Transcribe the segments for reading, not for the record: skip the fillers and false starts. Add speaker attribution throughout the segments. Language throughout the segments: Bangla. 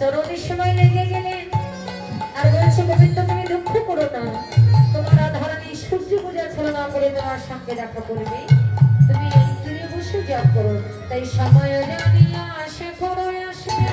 Speaker 1: তরুণীর সময় লেগে গেলেন আর বলছে গোবিন্দ তুমি দুঃখ করো না, তোমার আধারণী সূর্য পূজা ছলনা করে তোমার সঙ্গে দেখা করবে, তুমি তীরে বসে জপ করো, তাই সময় জানিয়া আসে করো আসবে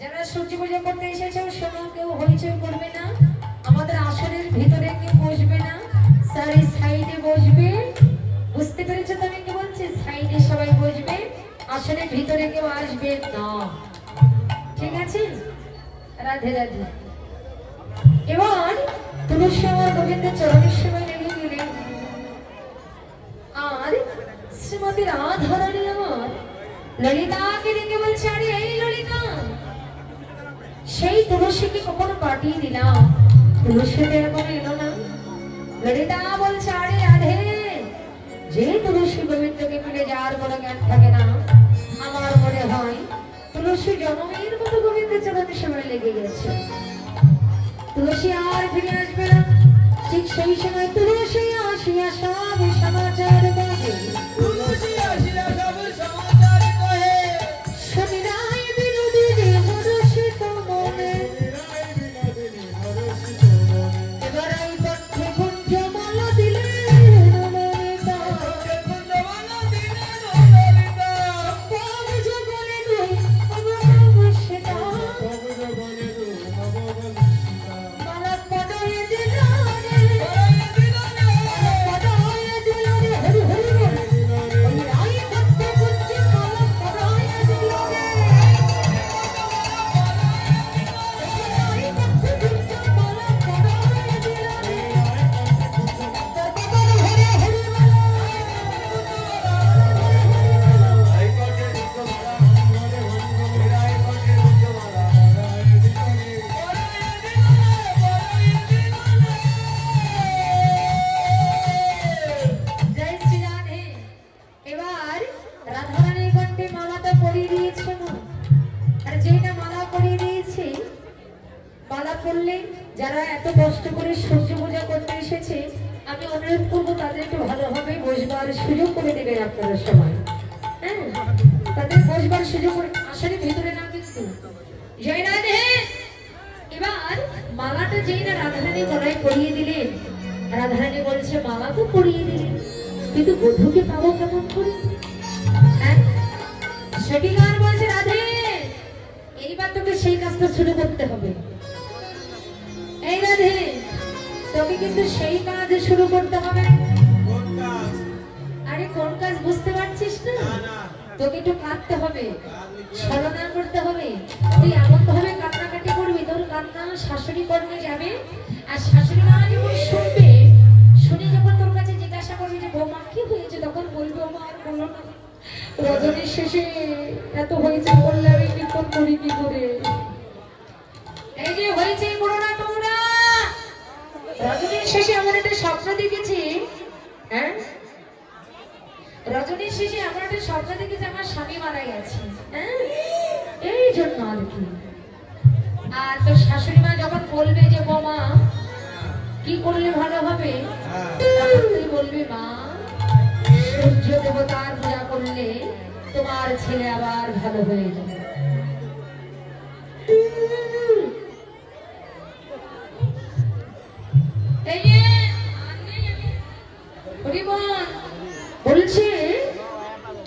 Speaker 1: যারা সূর্য পূজা করতে এসেছে শোনো, কেউ হইচই করবে না, আমাদের আসনের ভিতরে কেউ বসবে না, সারি সাইডে বসবে। বুঝতে পেরেছো তো আমি কি বলছি? সাইডে সবাই বসবে, আসনের ভিতরে কেউ আসবে না, ঠিক আছে? রাধে রাধে। এবার তুলসী আমার গোবিন্দের চরণের সেবায় লেগে গেলেন। আর শ্রীমতী রাধারানী আমার ললিতাকে ডেকে বলছে, আরে এই ললিতা, সেই তুলসীকে কখন পাঠিয়ে দিলাম, তুলসীতে এখন এলো না। ললিতা বলছে, আরে রাধে, যে তুলসী গোবিন্দকে পেলে যার কোনো জ্ঞান থাকে না, আমার মনে হয় তুলসী জনমের মতো গোবিন্দের চরণের সেবায় লেগে গেছে, তুলসী আর ফিরে আসবে না। ঠিক সেই সময় তুলসী আসিয়া সব সমাচার কহে, তুলসী আসিয়া সব সমাচার কহে, শনিরায় বিনোদিনী হরষিত মনে, এবার এই পক্ষে কুঞ্জমালা দিলেন ললিতা, সব জগনে দুই অবশ্যতা, মালা পড়াইয়া দিল রে, পড়াইয়া দিল রে, হরি হরি বল, ওই রাই পক্ষে কুঞ্জমালা পড়াইয়া দিল রে, রাই পক্ষে কুঞ্জমালা পড়াইয়া দিল রে, তারপর হরি হরি বল, জয় শ্রী রাধে। এবার রাধারানীর কণ্ঠে মালাটা পরিয়ে দিয়েছে না, আর যেটা মালা পরিয়ে দিয়েছে, মালা পরলে যারা এত কষ্ট করে সূর্য পূজা করতে এসেছে, আমি অনুরোধ করবো তাদের একটু ভালোভাবে বসবার সুযোগ করে দেবেন আপনারা সবাই। হ্যাঁ, তাদের বসবার সুযোগ করে, আসলে ভিতরে না কিন্তু। জয় রাধে। এবার মালাটা যেই না রাধারানী গলায় পরিয়ে দিলেন, রাধারানী বলছে, মালা তো পরিয়ে দিলেন, কিন্তু বধূকে পাবো কেমন করে? হ্যাঁ, সেটিকার বলছে, রাধে, এইবার তোকে সেই কাজটা শুরু করতে হবে। এই রাধে, তোকে কিন্তু সেই কাজ শুরু করতে হবে। আরে কোন কাজ বুঝতে পারছিস না? তোকে একটু কাঁদতে হবে, ছলনা করতে হবে, তুই এমন ভাবে কান্নাকাটি করবি, তোর কান্না শাশুড়ি কর্মে যাবে, আর শাশুড়ি মা যখন শুনবে, শুনে যখন তোর কাছে জিজ্ঞাসা করবে যে বৌমা কি হয়েছে, তখন বলবে, ও মা আর বলো না, রজনীর শেষে এত হয়েছে, বললে আমি কীর্তন করি কি করে? এই যে হয়েছে করো না তোমরা, রজনীর শেষে এমন একটা স্বপ্ন দেখেছি, হ্যাঁ, রজনীর শেষে এমন একটা স্বপ্ন দেখেছি, আমার স্বামী মারা গেছে, হ্যাঁ, এই জন্য আর কি। আর তোর শাশুড়ি মা যখন বলবে যে বৌমা কি করলে ভালো হবে, তখন তুই বলবি, মা, সূর্য দেবতার পূজা করলে তোমার ছেলে আবার ভালো হয়ে যাবে। এই যে হরিবল বলছে,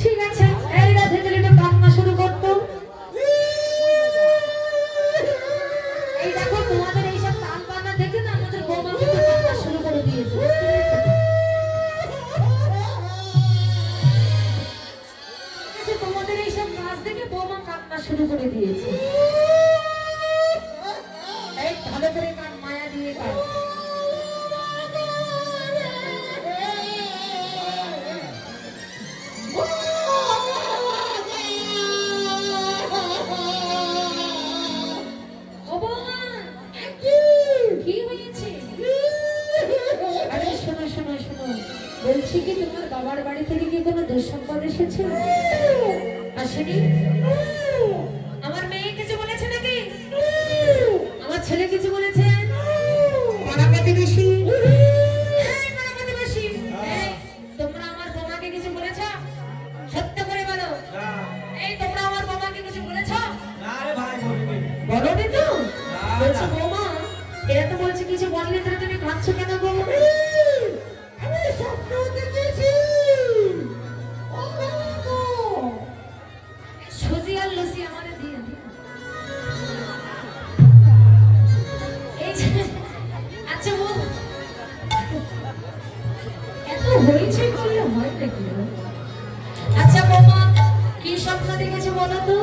Speaker 1: ঠিক আছে, এই রাধে দিলে একটু কান্না শুরু করতো। এই দেখো, তোমাদের এইসব কান কান্না দেখে না আমাদের বৌমা কিন্তু কান্না শুরু করে দিয়েছে। তোমাদের এইসব কাজ দেখে বৌমা কান্না শুরু করে দিয়েছে। এই ভালো করে কান, মায়া দিয়ে কান। বলছি কি, তোমার বাবার বাড়ি থেকে কি কোনো দুঃসংবাদ এসেছে? আসেনি? আমার মেয়ে কিছু বলেছে নাকি? আমার ছেলে কিছু বলেছে? পাড়া প্রতিবেশী, তোমরা আমার বোমাকে কিছু বলেছ? সত্য করে বলো। এই তোমরা আমার বোমাকে কিছু বলেছ? বলোনি তো? বলছি বোমা, এরা তো বলছে কিছু বললে, তাহলে তুমি কাঁদছো কেন বোমা? আমি স্বপ্ন দেখেছি। সুজি আর লুচি আমাদের দিয়ে বলো তো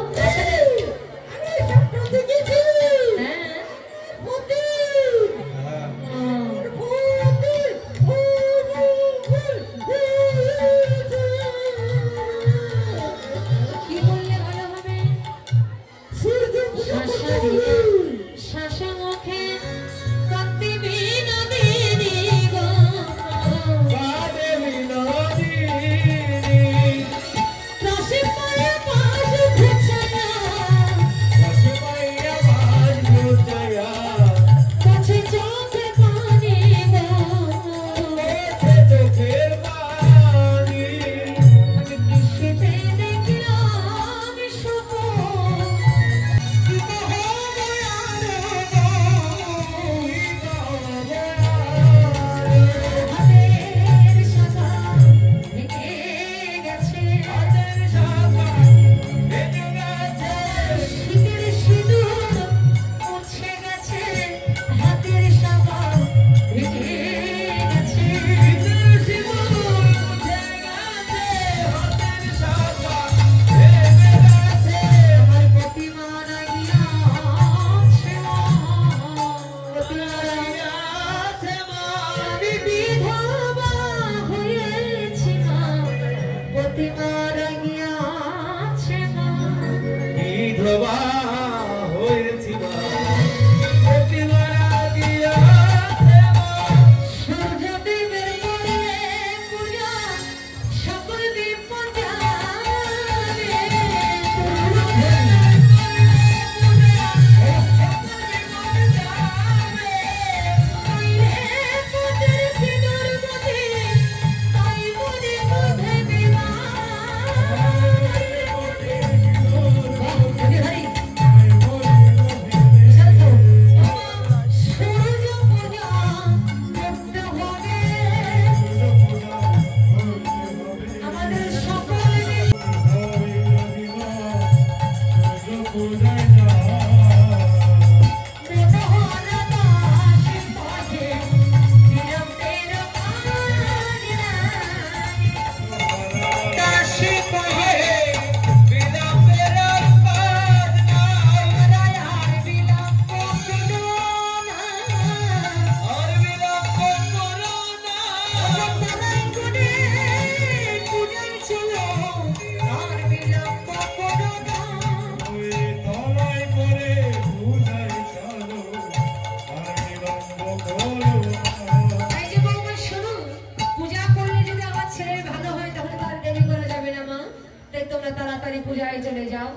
Speaker 1: পূজায় চলে যাও।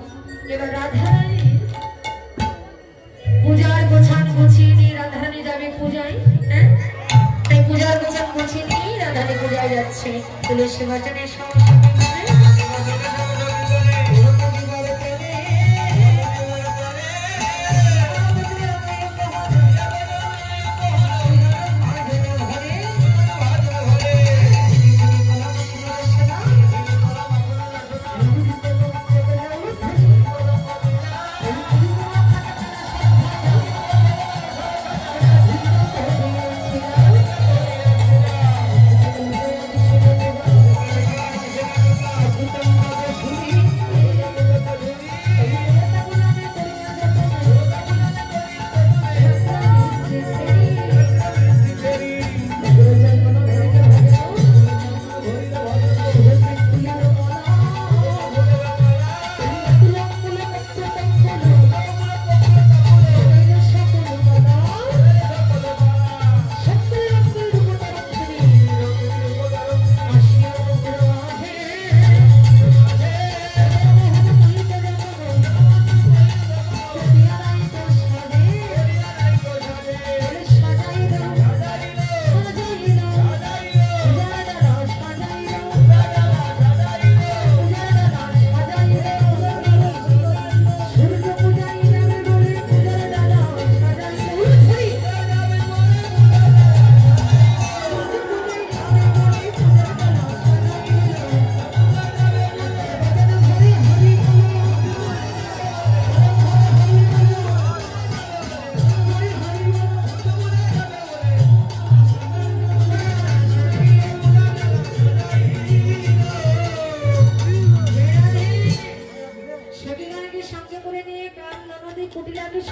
Speaker 1: এবার রাধারানী পূজার গোছান গুছিয়ে নিয়ে রাধারানী যাবে পূজায়। হ্যাঁ, তাই পূজার গোছান গুছিয়ে নিয়ে রাধারানী পূজায় যাচ্ছে। তুলসী বচনের সমস্যা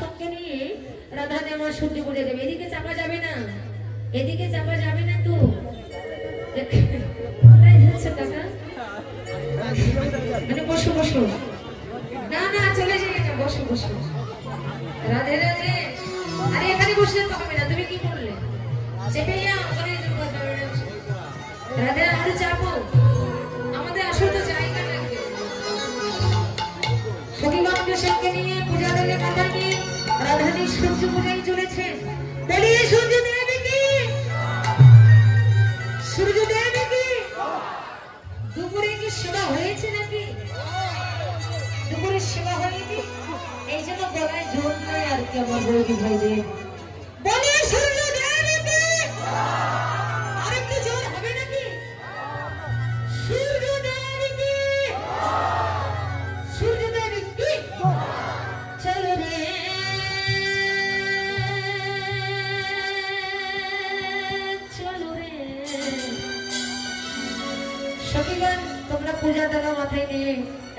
Speaker 1: সঙ্গে নিয়ে রাধারানী আমার সূর্য পূজা যাবে। এদিকে চাপা যাবে না, এদিকে চাপা যাবে না তো। কাকা মানে বসো বসো, না না চলে যাবে না, বসো বসো। রাধে রাধে। আরে এখানে বসলে তো হবে না, তুমি কি করলে? চেপে যাও ওখানে। রাধে আমাদের চাপো, আমাদের আসলে তো জায়গা লাগবে। সখীগণকে সঙ্গে নিয়ে পূজা দিলে মাথা নিয়ে রাধারানী সূর্য পূজায় চলেছে। বলিয়ে সূর্য দেবী কি, সূর্য দেবী কি। দুপুরে কি সেবা হয়েছে নাকি? দুপুরে সেবা হয়নি, এই জন্য গলায় জোর নয় আর কি আমার বৌদি ভাইদের। বলিয়ে সূর্য দেবী কি। আর একটু জোর হবে নাকি? সূর্য দেবী কি, সূর্য দেবী কি। চলো রে চলো রে। সখীগণ তোমরা পূজা দেওয়া মাথায় নিয়ে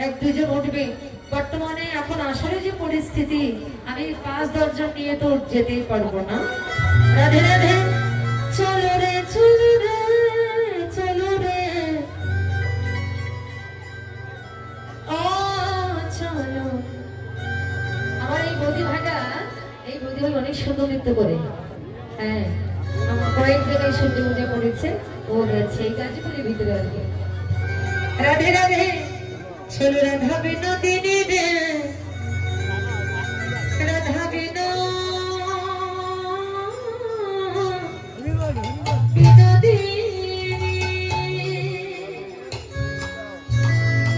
Speaker 1: এক দুজন উঠবে। বর্তমানে এখন আসলে যে পরিস্থিতি, আমি 5-10 জন নিয়ে তো যেতেই পারবো না। রাধে রাধে। চলো রে চলো রে চলো রে, ও চলো। আমার এই বৌদি ভাইটা, এই বৌদি ভাই অনেক সুন্দর নৃত্য করে। হ্যাঁ, আমার কয়েক জায়গায় সূর্য পূজা করেছে, ও গেছে এই কাজে করে ভিতরে আর কি। রাধে রাধে। চলো রাধা বিনোদিনী রে, রাধা বিনোদিনী।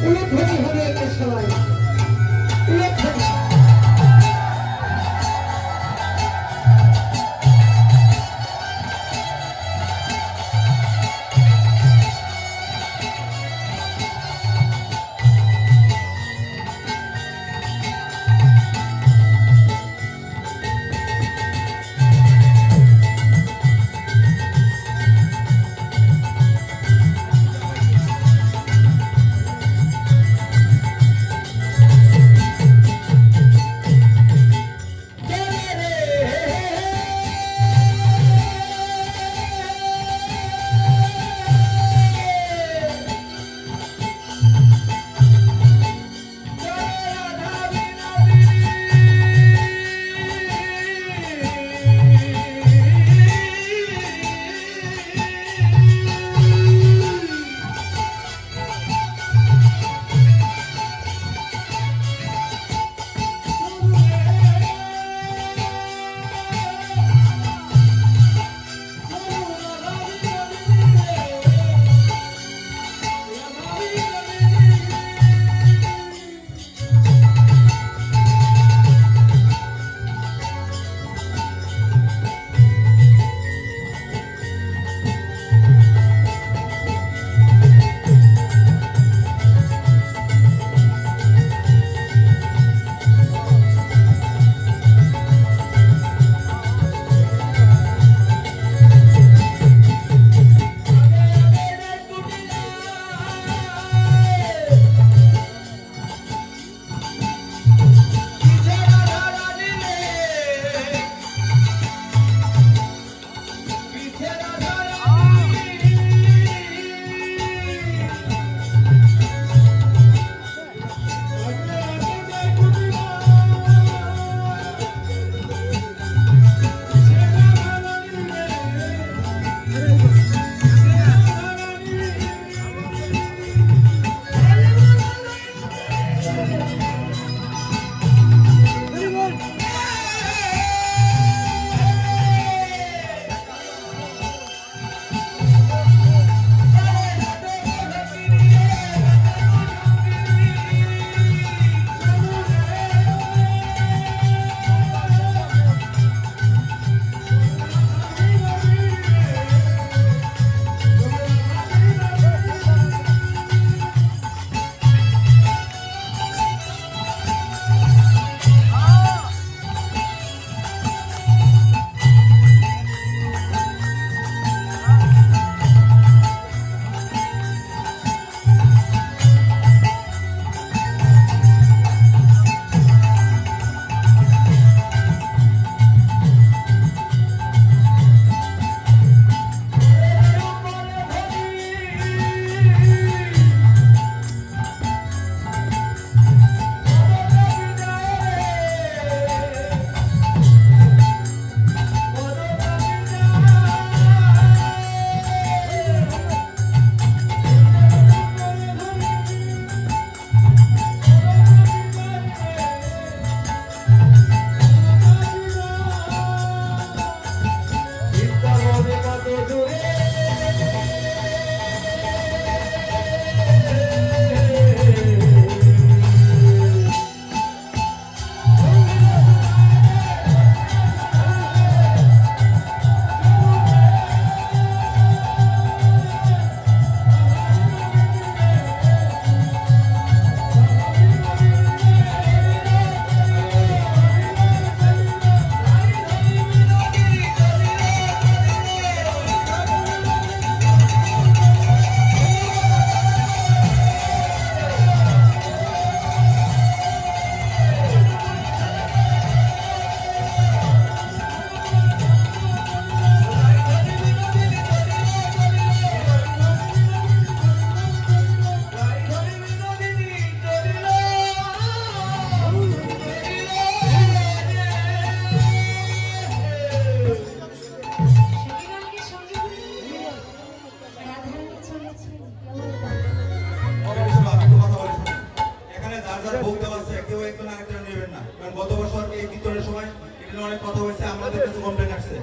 Speaker 1: উলধ্বনি হবে একটা সবাই, উলধ্বনি।
Speaker 2: অনেক কথা হয়েছে, আমাদের কাছে কমপ্লেন আসছে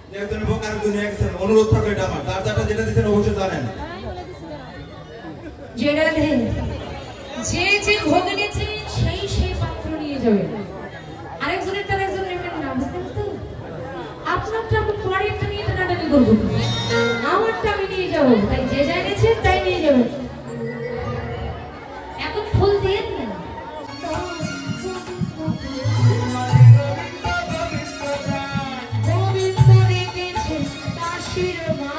Speaker 2: যে একজনের ভোগ আরেকজন নিয়ে গেছেন। অনুরোধ থাকবে এটা আমার, যার যারটা যেটা দিচ্ছেন অবশ্যই জানেন।
Speaker 1: যে যে ভোগ এনেছে সেই সেই পাত্র নিয়ে যাবে। আরেকজনের তার একজন নেবেন না, বুঝতেন তো? আপনারটা আমি পরেরটা নিয়ে টানাটানি করবো, আমারটা আমি নিয়ে যাবো। তাই যে যা এনেছে তাই নিয়ে যাবেন। এখন ফুল দিয়ে না। গোবিন্দ রেখেছে দাসীর মা,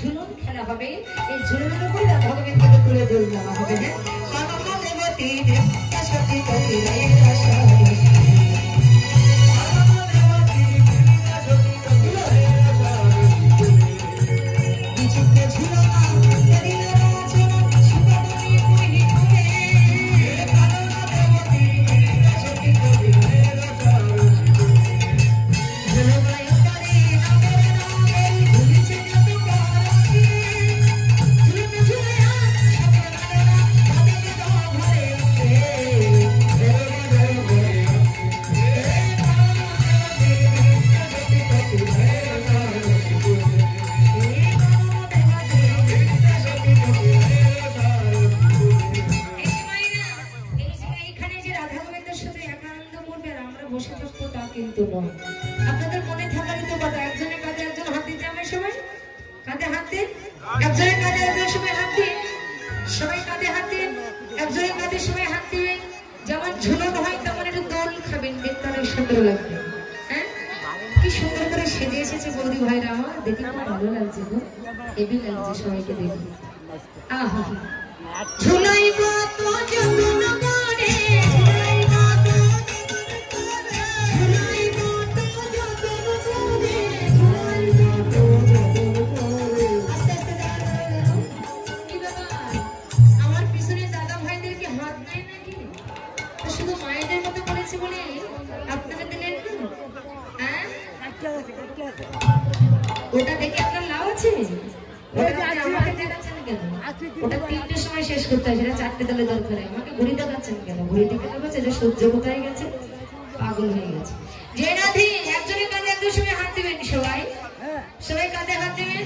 Speaker 1: ঝুলন খেলা হবে, এই ঝুলনের উপরে রাধা গোবিন্দকে তুলে দোল দেওয়া হবে। আপনাদের মনে থাকারই তো কথা, একজনের কাঁধে একজন হাত দিতে আমার সময় কাঁধে হাত দিন, একজনের কাঁধে একজন সময় হাত দিন, সবাই কাঁধে হাত দিন, একজনের কাঁধে সবাই হাত দিবেন। যেমন ঝুলন হয় তেমন একটু দোল খাবেন, দেখতে অনেক সুন্দর লাগবে। হ্যাঁ, কি সুন্দর করে সেজে এসেছে বৌদি ভাইরা, আমার দেখে খুব ভালো লাগছে গো, হেভি লাগছে সবাইকে দেখে। আহা, ঝুলাইব তো যতন করে, ওটা দেখে আপনার লাভ আছে? ওটা 3টের সময় শেষ করতে হয়, সেটা 4টে দলে দরকার। আমাকে ঘুড়ি দেখাচ্ছেন কেন? ঘুড়ি দেখে দেখাচ্ছে যে সহ্য কোথায় গেছে, পাগল হয়ে গেছে। যে রাধি একজনের কাঁধে একজন সময় হাত দিবেন, সবাই সবাই কাঁধে হাত দিবেন।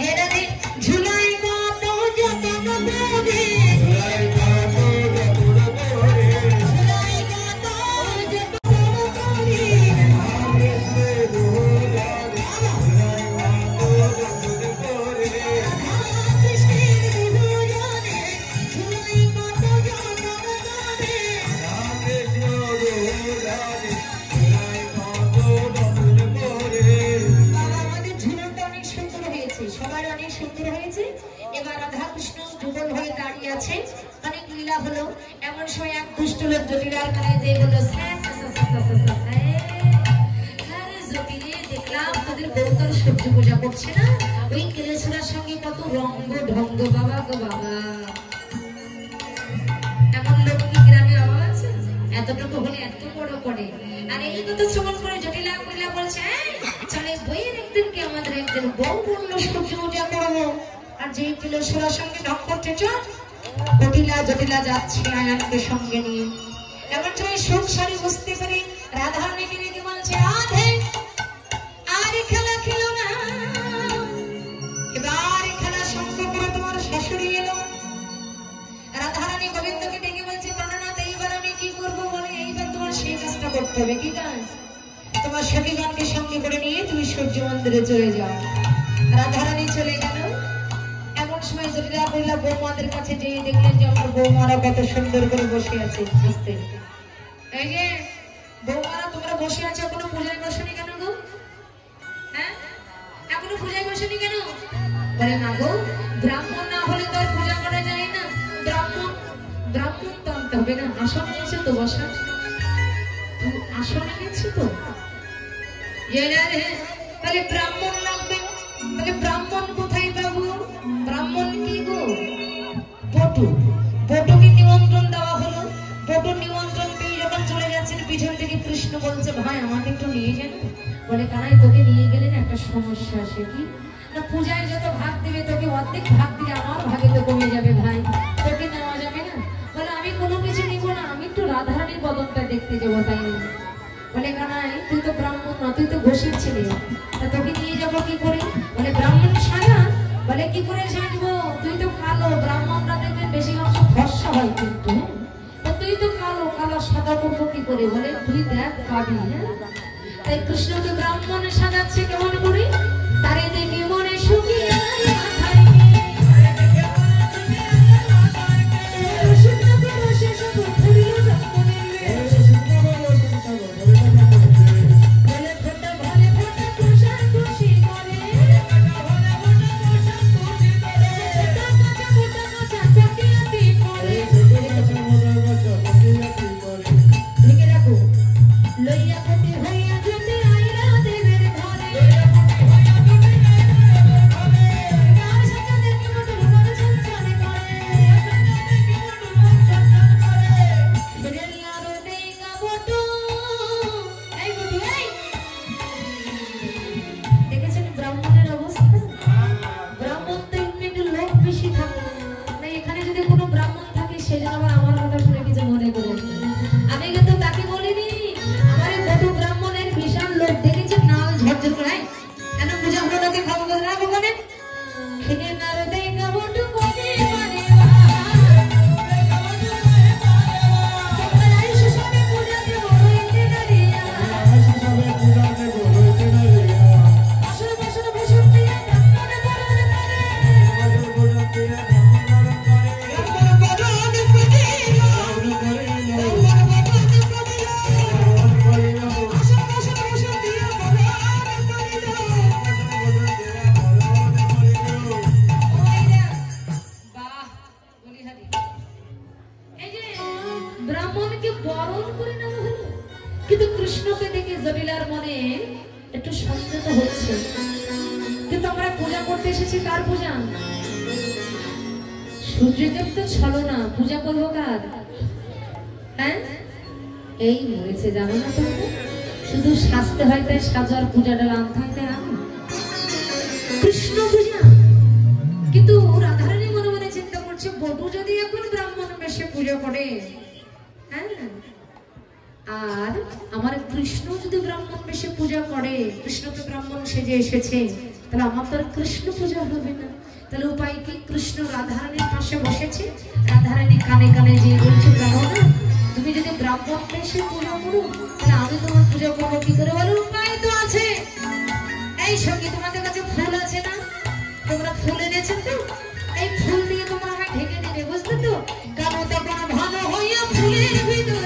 Speaker 1: যে রাধি ঝুলাই কত যতন করে, অনেক লীলা হলো। এমন সময় এক দুষ্ট লোক জটিলার কানে যে বললো, দেখলাম তোদের গৌতম সূর্য পূজা করছে না, ওই কেলেশ্বরার সঙ্গে কত রঙ্গ ঢঙ্গ, বাবা গো বাবা। এমন লোক কি গ্রামে অভাব আছে? এতটুকু হলে এত বড় করে। আর এই কথা শ্রবণ করে জটিলা কইলা বলছে, চলে বইয়ের একদিনকে আমাদের একদিন বউ পূর্ণ সূর্য পূজা করবো। আর যে কেলেশ্বরার সঙ্গে ঢং করতে চল, জটিলা জটিলা যাচ্ছে আয়ানকে সঙ্গে নিয়ে। এমন সময় সুখ সারি বুঝতে পারে রাধা নেমে রেখে বলছে, রাধে আর খেলা খেলো না, এবার খেলা সঙ্গ করে তোমার শাশুড়ি এলো। রাধারানী গোবিন্দকে ডেকে বলছে, প্রাণনাথ এইবার আমি কি করবো? বলে, এইবার তোমার সেই কাজটা করতে হবে। কি কাজ? তোমার সখীগণকে সঙ্গে করে নিয়ে তুমি সূর্য মন্দিরে চলে যাও। রাধারানী চলে গেল। সময় জটিলা কইলা বৌমাদের কাছে যেয়ে দেখলেন যে আমার বৌমারা কত সুন্দর করে বসে আছে। বুঝতে এই যে বৌমারা তোমরা বসে আছো, এখনো পূজায় বসনি কেন গো? হ্যাঁ, এখনো পূজায় বসনি কেন? বলে, না গো, ব্রাহ্মণ না হলে তো আর পূজা করা যায় না। ব্রাহ্মণ ব্রাহ্মণ তো আনতে হবে না। আসন নিয়েছে তো বসা, আসন নিয়েছি তো, তাহলে ব্রাহ্মণ লাগবে। তাহলে ব্রাহ্মণ কোথায় পাবো? ব্রাহ্মণ কি গো? বটু। বটুকে নিমন্ত্রণ দেওয়া হলো। বটু নিমন্ত্রণ পেয়ে যখন চলে যাচ্ছেন, পিছন থেকে কৃষ্ণ বলছে, ভাই আমাকে একটু নিয়ে যান। বলে, কানাই তোকে নিয়ে গেলে না একটা সমস্যা আছে। কি না? পূজায় যত ভাগ দিবে তোকে অর্ধেক ভাগ দিলে আমার ভাগে তো কমে যাবে ভাই, তোকে নেওয়া যাবে না। বলে, আমি কোনো কিছু নিব না, আমি একটু রাধারানীর বদনটা দেখতে যাবো, তাই। বলে, কানাই তুই তো ব্রাহ্মণ না, তুই তো ঘোষের ছেলে, তোকে নিয়ে যাবো কি করে? বলে, ব্রাহ্মণ সাজা। বলে, কি করে সাজবো? তুই তো কালো, ব্রাহ্মণরা দেখবেন বেশি অংশ ফর্সা হয় কিন্তু, তুই তো কালো, কালো সাদা করবো কি করে? বলে, তুই দেখ পাবি। হ্যাঁ, তাই কৃষ্ণকে ব্রাহ্মণে সাজাচ্ছে কেমন করে? তারে দেখে মনে সুখী কৃষ্ণকে দেখে জটিলার মনে একটু সন্দেহ হচ্ছে, কিন্তু আমরা পূজা করতে এসেছি কার পূজা? সূর্যদেব তো ছলো না, পূজা করবো কার? হ্যাঁ, এই মরেছে জানো না তো, শুধু সাজতে হয় তাই সাজার পূজাটা আনতে হয় তাই আমি কৃষ্ণ পূজা। কিন্তু রাধারানী মনে মনে চিন্তা করছে, বধূ যদি এখন ব্রাহ্মণ বেশে পূজা করে, হ্যাঁ, আর আমার কৃষ্ণ যদি ব্রাহ্মণ বেশে পূজা করে, কৃষ্ণ তো ব্রাহ্মণ সেজে এসেছে, তাহলে আমার তো আর কৃষ্ণ পূজা হবে না। তাহলে উপায় কি? কৃষ্ণ রাধারানীর পাশে বসেছে, রাধারানী কানে কানে যে বলছে, ব্রাহ্মণ তুমি যদি ব্রাহ্মণ বেশে পূজা করো, তাহলে আমি তোমার পূজা করবো কি করে? বলো উপায় তো আছে। এই সঙ্গে তোমাদের কাছে ফুল আছে না? তোমরা ফুল এনেছেন তো, এই ফুল দিয়ে তোমরা আমায় ঢেকে দেবে, বুঝলে তো? কারণ তখন ভালো হইয়া ফুলের ভিতরে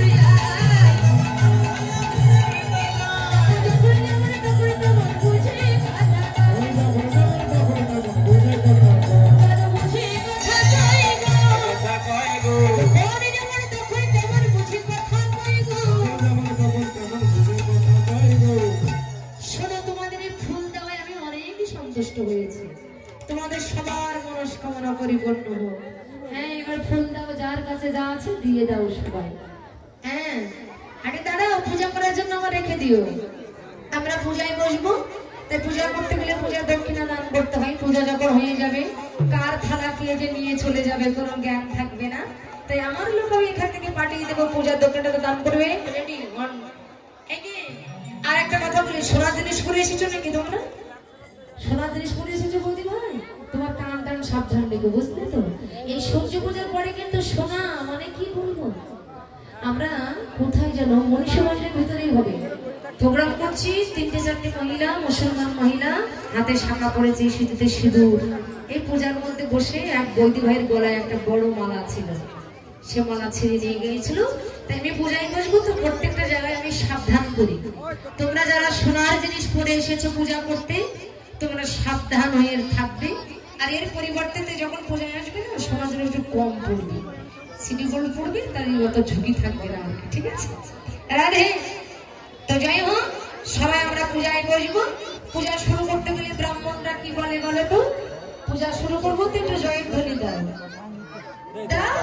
Speaker 1: হয়েছে, তোমাদের সবার মনস্কামনা পরিপূর্ণ হোক। হ্যাঁ, এবার ফুল দাও, যার কাছে যা আছে দিয়ে দাও সবাই। হ্যাঁ, আগে দাঁড়াও, পূজা করার জন্য আমার রেখে দিও। আমরা পূজায় বসবো, তাই পূজা করতে গেলে পূজা দক্ষিণা দান করতে হয়। পূজা যখন হয়ে যাবে, কার থালা কে যে নিয়ে চলে যাবে কোনো জ্ঞান থাকবে না। তাই আমার লোক আমি এখান থেকে পাঠিয়ে দেবো, পূজার দক্ষিণাটা দান করবে। রেডি? আর একটা কথা বলি, সোনার জিনিস পরে এসেছো নাকি তোমরা? সোনার জিনিস পরে এসেছো বৌদি ভাই, তোমার কান টান সাবধান রেখো, বুঝলে তো? এই সূর্য পূজার পরে কিন্তু সোনা মানে কি বলবো, আমরা কোথায় যেন মনীষা মন্দিরের ভিতরেই হবে প্রোগ্রাম করছি। 3-4 মহিলা, মুসলমান মহিলা, হাতে শাঁখা পড়েছে, সিঁথিতে সিঁদুর। এই পূজার মধ্যে বসে এক বৌদি ভাইয়ের গলায় একটা বড় মালা ছিল, সে মালা ছিঁড়ে নিয়ে গিয়েছিল। তাই আমি পূজায় বসবো তো, প্রত্যেকটা জায়গায় আমি সাবধান করি। তোমরা যারা সোনার জিনিস পরে এসেছো পূজা করতে, তোমরা সাবধান হয়ে থাকবে। আর এর পরিবর্তে যখন পূজায় আসবে না, সোনার জিনিস একটু কম পড়বে, সিটি গোল্ড পড়বে, তার অত ঝুঁকি থাকবে না, ঠিক আছে? রাধে। তো যাই হোক, সবাই আমরা পূজায় বসবো। পূজা শুরু করতে গেলে ব্রাহ্মণরা কি বলে বলে তো? পূজা শুরু করবো তো একটু জয়ধ্বনি দাও, দাও।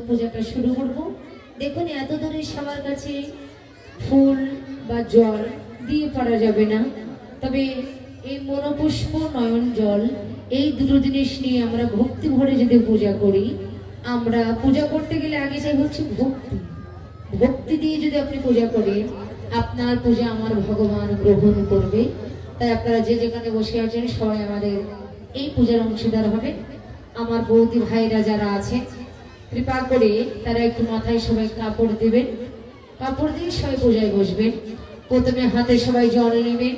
Speaker 1: পূজাটা শুরু করব। দেখুন, এত দূরে সবার কাছে ফুল বা জল দিয়ে পারা যাবে না, তবে এই মনোপুষ্প, নয়ন জল, এই দুটো জিনিস নিয়ে আমরা ভক্তি ভরে যদি পূজা করি, আমরা পূজা করতে গেলে আগে চাই হচ্ছে ভক্তি। ভক্তি দিয়ে যদি আপনি পূজা করেন, আপনার পূজা আমার ভগবান গ্রহণ করবে। তাই আপনারা যে যেখানে বসে আছেন সবাই আমাদের এই পূজার অংশীদার হবে। আমার বৌদি ভাইরা যারা আছে, কৃপা করে তারা একটু মাথায় সবাই কাপড় দেবেন, কাপড় দিয়ে সবাই পূজায় বসবেন। প্রথমে হাতে সবাই জল নেবেন,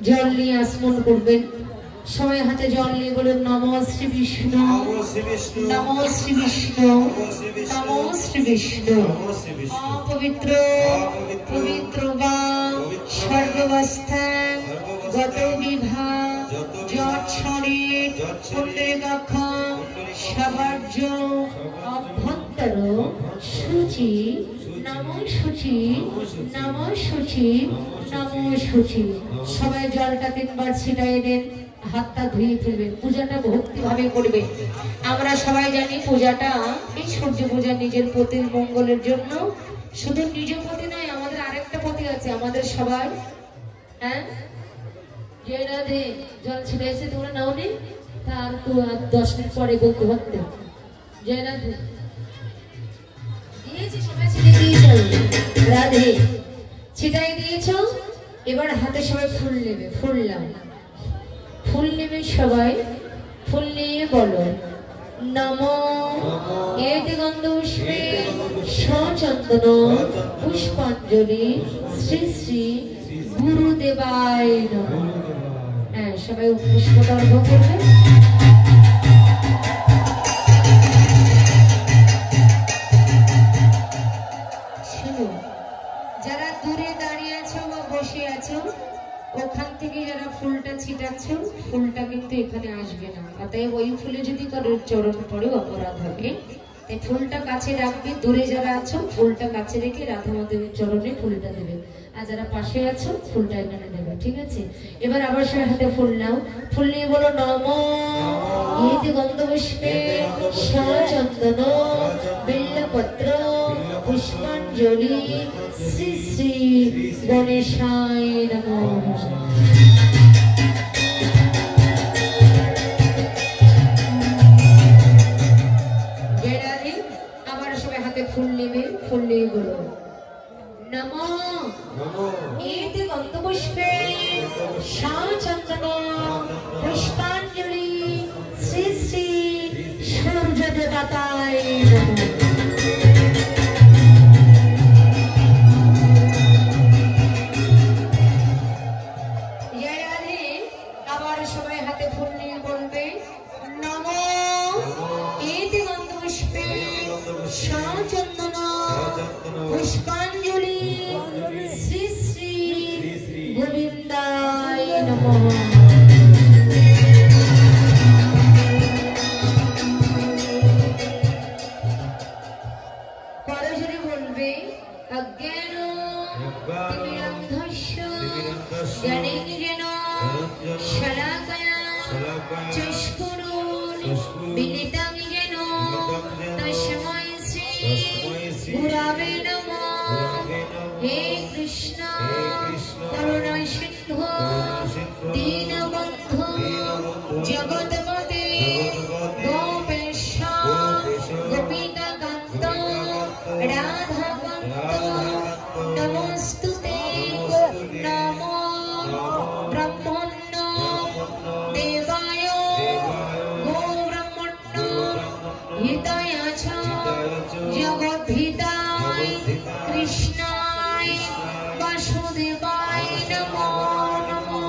Speaker 1: জল নিয়ে আসমন করবেন। সবাই হাতে জল নিয়ে বলুন, নমঃ শ্রী বিষ্ণু, নমঃ শ্রী বিষ্ণু, নমঃ শ্রী বিষ্ণু। অপবিত্র পবিত্র বা সর্বাবস্থান গত বিভা যৎসরে পুণ্যের কক্ষ সবার্য অভ্যন্তর অভ্যন্তর শুচি নমো শুচি নমো শুচি নমো শুচি। সবাই জলটা 3 বার ছিটাই দেন, হাতটা ধুয়ে ফেলবেন, পূজাটা ভক্তি ভাবে করবে। আমরা সবাই জানি পূজাটা এই সূর্য পূজা নিজের পতির মঙ্গলের জন্য, শুধু নিজ পতি নয়, আমাদের আরেকটা পতি আছে আমাদের সবাই। হ্যাঁ, যে রাধে জল ছিটাইছে তোমরা নাও নি, তার তো আর 10 মিনিট পরে বলতে পারতে। জয় রাধে দিয়েছি, সবাই ছিটাই দিয়েছো, রাধে ছিটাই দিয়েছো। এবার হাতে সবাই ফুল নেবে, ফুললাম ফুল নেবে সবাই, ফুল নিয়ে বলো নমো এতে গন্ধপুষ্পে সচন্দন পুষ্পাঞ্জলি শ্রী শ্রী গুরুদেবায় নমঃ। হ্যাঁ, সবাই পুষ্পটা অর্ঘ্য করবে। যারা দূরে দাঁড়িয়ে আছো বা বসে আছো, ওখান থেকে যারা ফুলটা ছিটাচ্ছ, ফুলটা কিন্তু এখানে আসবে না। অতএব ওই ফুলে যদি কারোর চরণ পড়ে অপরাধ হবে, তাই ফুলটা কাছে রাখবে। দূরে যারা আছো ফুলটা কাছে রেখে রাধা মাধবের চরণে ফুলটা দেবে, আর যারা পাশে আছো ফুলটা এখানে দেবে, ঠিক আছে? এবার আবার সবাই হাতে ফুল নাও, ফুল নিয়ে বলো নমো এতে গন্ধপুষ্পে সচন্দন বেলপত্র পুষ্পাঞ্জলি শ্রী শ্রী গণেশায় নমঃ। আবার সবাই হাতে ফুল নেবে, ফুল নিয়ে বলো নমো এতে গন্ধপুষ্পে সচন্দন পুষ্পাঞ্জলি শ্রী শ্রী সূর্য দেবতায় নমঃ। আবার সবাই হাতে ফুল নিয়ে বলবে নমো এতে গন্ধপুষ্পে সচন্দন পুষ্পাঞ্জলি শ্রী শ্রী গোবিন্দায় নমঃ। পরজনে বলবে অজ্ঞান তিমিরন্ধস্য জ্ঞানেন শলাকয়া চক্ষুরুন বিলিতং যেন তস্मै শ্রী গুরবে নমঃ। হে কৃষ্ণ করুণা সিন্ধু দীনবন্ধু জগৎপতে গোপেশ গোপিকাকান্ত রাধাকান্ত নমস্তুতে। নমো ব্রহ্মণ্য দেবায় গোব্রহ্মণ্য হিতায় চ জগদ্ধিতায় কৃষ্ণায় বাসুদেবায় নমো নমঃ।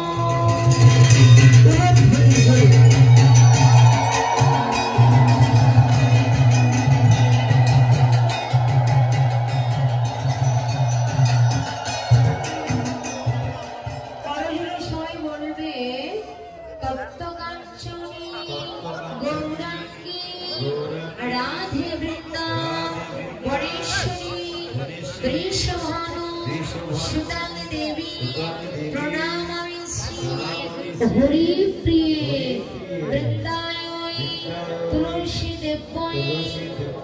Speaker 1: হরি প্রিয়ে বৃন্দায় তুলসী দেব্যই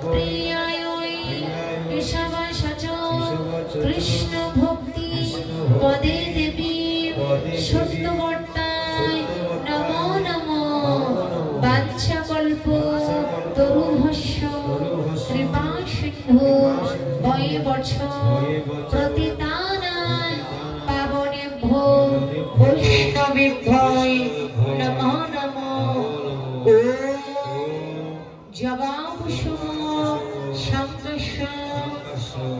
Speaker 1: প্রিয়ায় কেশব সচ কৃষ্ণ ভক্তি পদে দেবী সত্যবর্তায় নমো নমো। বাঞ্ছাকল্প তরুভস্য কৃপা সিন্ধু বৈবর্ষ প্রতিতানায় পাবনেভ্যো বৈষ্ণবেভ্যো নমো নমো। জবাকুসুম সংকর্ষ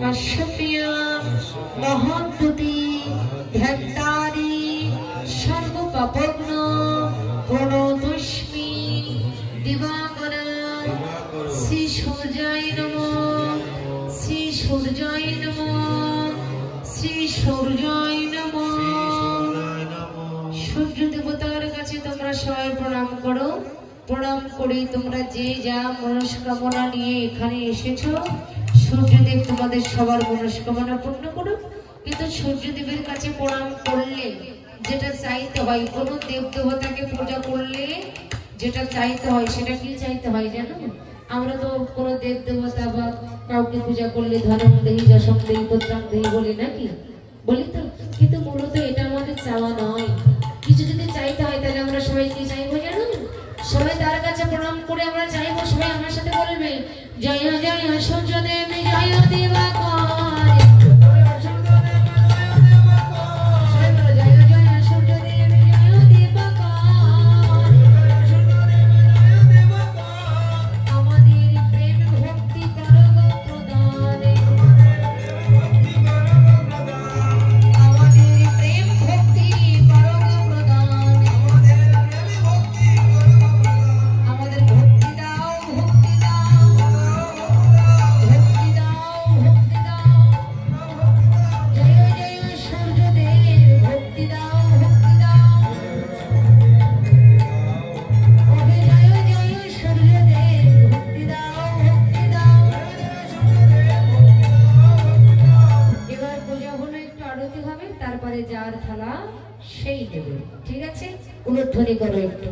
Speaker 1: কাশ্যপীয় মহদ্যুতি ধ্যাত্তারি সর্বপাপগ্ন প্রণতস্মি দিবাকর। শ্রী সূর্যায় নমঃ, শ্রী সূর্যায় নমঃ, শ্রী সূর্যায় নমঃ। সূর্য দেবতার কাছে তোমরা সবাই প্রণাম করো। প্রণাম করে তোমরা যে যা মনস্কামনা নিয়ে এখানে এসেছো, সূর্যদেব তোমাদের সবার মনস্কামনা পূর্ণ করুক। কিন্তু সূর্যদেবের কাছে প্রণাম করলে যেটা চাইতে হয়, কোনো দেব দেবতাকে পূজা করলে যেটা চাইতে হয় সেটা কি চাইতে হয় জানো? আমরা তো কোনো দেব দেবতা বা কাউকে পূজা করলে ধনং দেহি যশং দেহি পুত্রাং দেহি বলি নাকি, বলি তো? কিন্তু মূলত এটা আমাদের চাওয়া নয়। কিছু যদি চাইতে হয় তাহলে আমরা সবাই কি চাইবো জানো? সবাই তার কাছে প্রণাম করে আমরা চাইবো, সবাই আমার সাথে বলবে জয় জয় সূর্যদেব জয় দিবাকর। তারপরে যার থালা সেই দেবে, ঠিক আছে? উলুধ্বনি করো একটু।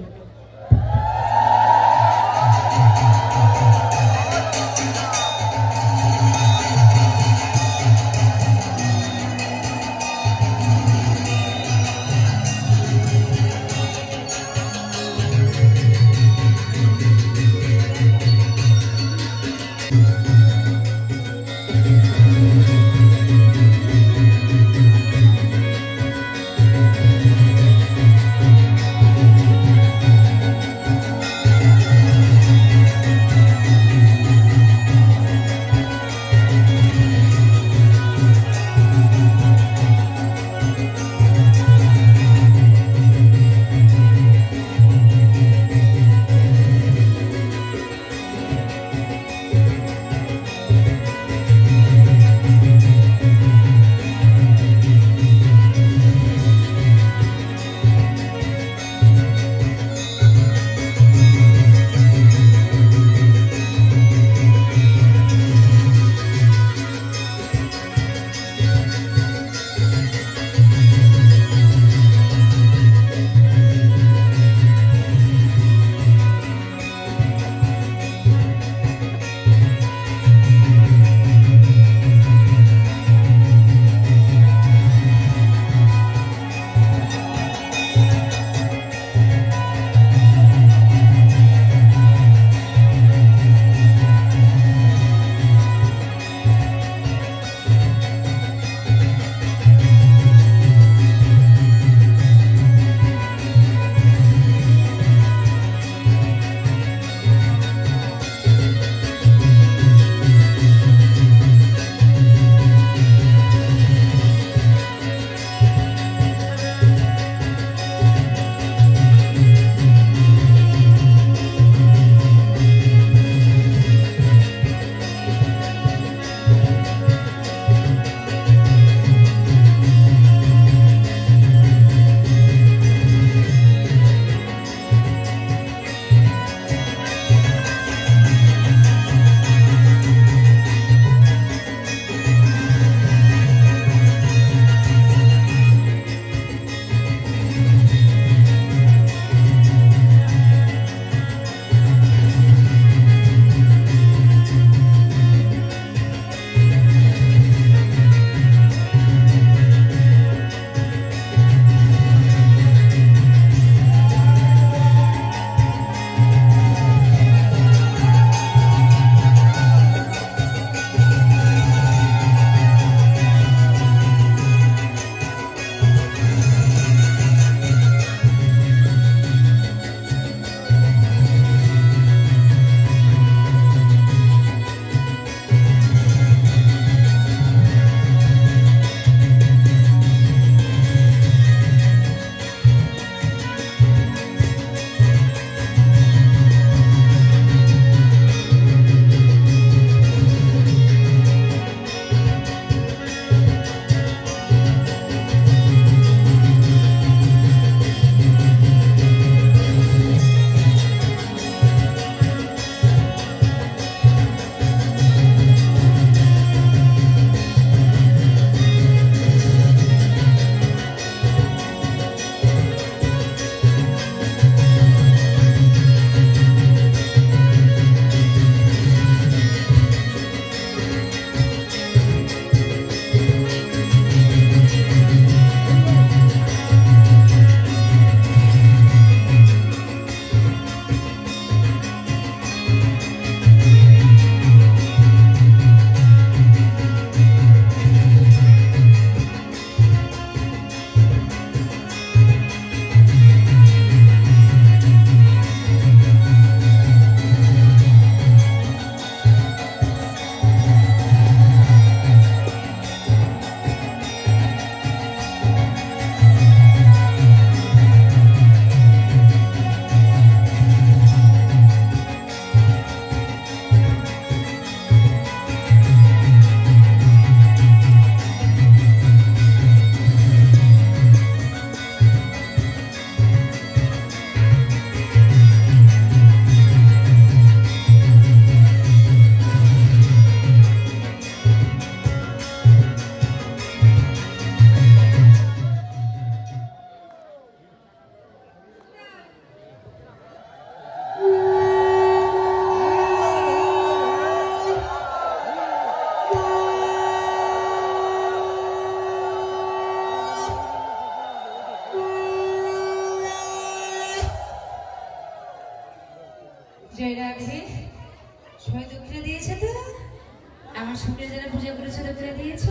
Speaker 1: আমার সঙ্গে যারা পূজা করেছে তো করে দিয়েছো,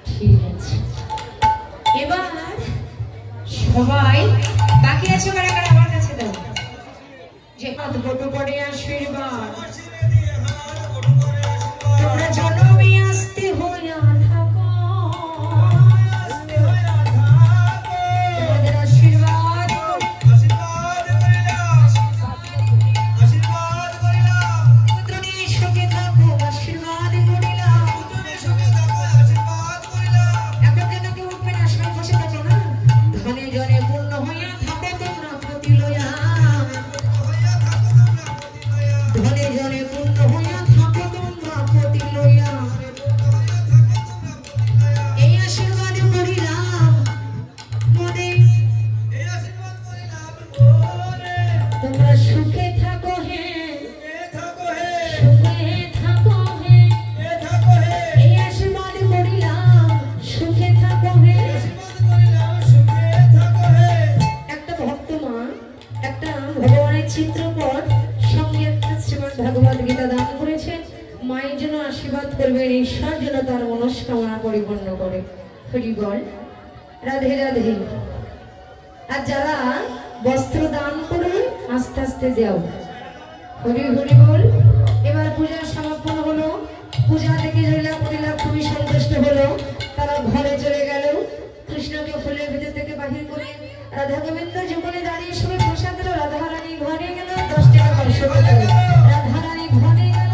Speaker 1: ঠিক আছে। এবার সবাই বাকি আছে কারা কারা আমার কাছে দাও, যে হাত বটু করে আশীর্বাদ তোমরা জন্মে আসতে হইয়া থাকো, তোমাদের আশীর্বাদ পুত্র নিয়ে সুখে থাকো, আশীর্বাদ করিলাম। এখন কেন কেউ উঠবে না, সবাই বসে থাকো না। ধনে জনে পূর্ণ হইয়া থাকো তোমরা প্রতি লইয়া, ধনে জনে পূর্ণ হইয়া থাকো তোমরা প্রতি লইয়া, এই আশীর্বাদ করিলাম মনে। তোমরা সুখে থাকো হে, সুখে থাকো হে, এই আশীর্বাদ করিলাম সুখে থাকো হে। একটা ভক্ত মা একটা ভগবানের চিত্রপট সঙ্গে একটা শ্রীমদ্ ভগবদ গীতা দান করেছেন। মায়ের জন্য আশীর্বাদ করবেন, ঈশ্বর যেন তার মনস্কামনা পরিপূর্ণ করে। হরি বল, রাধে রাধে। আর যারা বস্ত্র দান করবে আস্তে আস্তে যাও। হরি হরি বল। এবার পূজার সমাপন হলো, পূজা থেকে জয়লাভ করিলাম, খুবই সন্তুষ্ট হলো। তারা ঘরে চলে গেল। কৃষ্ণকে ফুলের ভিতর থেকে বাহির করে রাধা গোবিন্দ জীবনে দাঁড়িয়ে সবাই প্রসাদ দিল। রাধারানী ঘরে গেল, 10 টাকা পয়সা পেল। রাধারানী ঘরে গেল,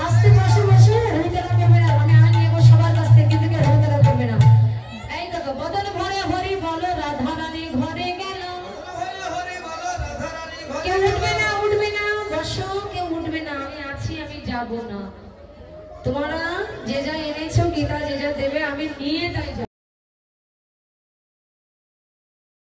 Speaker 1: আস্তে বসে বসে হরিতলা করবে না, আমি নেবো সবার কাছ থেকে, কিন্তু হরিতলা করবে না। এই দেখো বদন ভরে হরি বলো, রাধারানী ঘরে গেল। কেউ উঠবে না, উঠবে না, বসো, কেউ উঠবে না, আমি আছি, আমি যাব না। তোমরা যে যা এনেছো গীতা যে যা দেবে আমি নিয়ে তাই